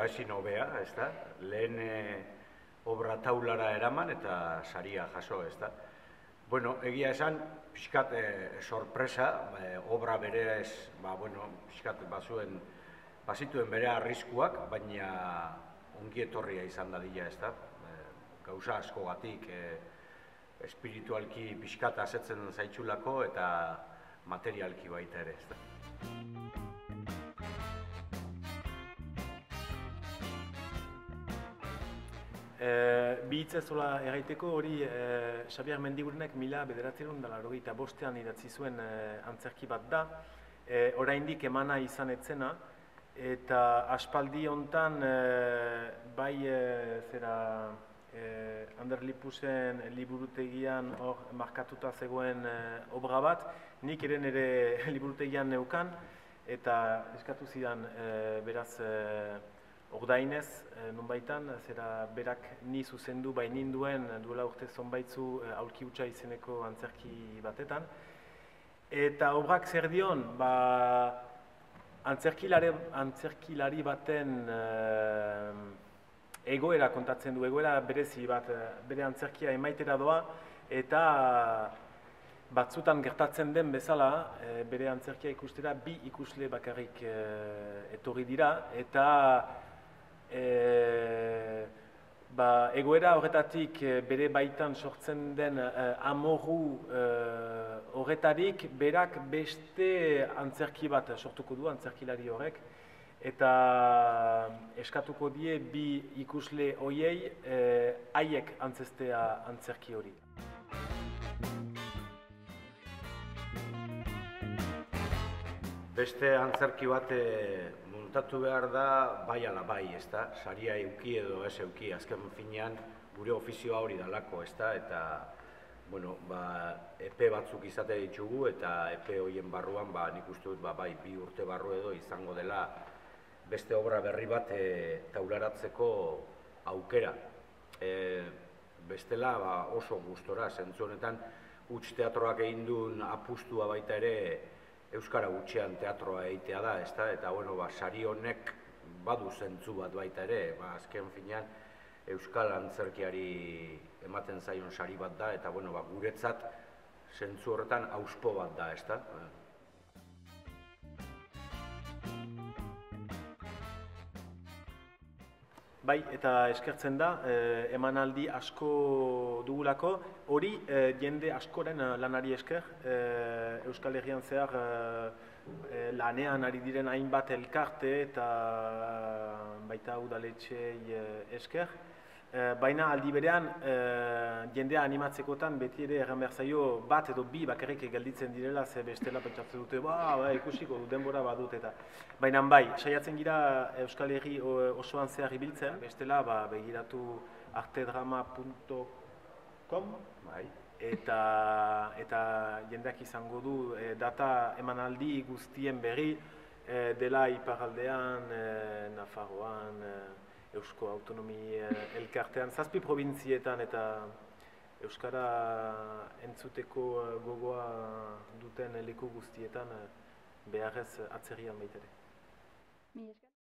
ezin hobea, ez da? Lehen obra taulara eraman eta saria jaso, ez da? Bueno, egia esan, pixkat sorpresa, obra berez, pixkat bazituen bere arriskuak, baina ongi etorria izan dadila, ez da? Gauza askogatik, espiritualki pixkat asetzen zaitxulako eta materialki baita ere, ez da? Bi hitzezola erraiteko hori Xabier Mendigurenek 1985 idatzi zuen antzerki bat da, oraindik emana izan etzena, eta aspaldi hontan bai Ander Lipusen liburutegian hor markatuta zegoen obra bat, nik ere nire liburutegian neukan, eta eskatu zidan beraz ordainez, nonbaitan, berak ni zuzendu bainin duen duela urte zonbaitzu aulki hutsa izeneko antzerki batetan. Eta obrak zer dion, antzerkilari baten egoera kontatzen du, egoera berezi bat, bere antzerkia emaitera doa, eta batzutan gertatzen den bezala, bere antzerkia ikustera bi ikusle bakarrik etorri dira, eta egoera horretatik bere baitan sortzen den amorru horretarik berak beste antzerki bat sortuko du, antzerkilari horrek, eta eskatuko die bi ikusle horiei haiek antzestea antzerki hori. Beste antzerki bat montatu behar da bai ala bai, ez da? Saria euki edo ez euki, azken finean gure ofizioa hori dalako, ez da? Eta, epe batzuk izate ditugu eta epe horien barruan, nik uste dut, bai, 2 urte barru edo izango dela beste obra berri bat taularatzeko aukera. Bestela oso gustora, zentzu honetan, huts teatroak egin duen apustua baita ere euskara gutxean teatroa egitea da, ez da? Eta, sari honek badu zentzu bat baita ere, azken finean euskal antzerkiari ematen zaion sari bat da, eta, guretzat zentzu horretan hauspo bat da, ez da? Bai, eta eskertzen da, emanaldi asko dugulako, hori jende askoren lanari esker, Euskal Herrian zehar lanean ari diren hainbat elkarte eta baita udaletxei esker, baina aldi berean jendea animatzekotan beti ere erran behar zaio bat edo bi bakarrik gelditzen direla, ze bestela pentsatzen dute, ikusiko du denbora badut eta. Baina bai, saiatzen gira Euskal Herri osoan zehar ibiltzen, bestela begiratu artedrama.com eta jendeak izango du data emanaldi guztien berri dela iparraldean, Nafarroan, Eusko Autonomi elkartean, 7 probintzietan eta euskara entzuteko gogoa duten leku guztietan beharrez atzerrian baita ere.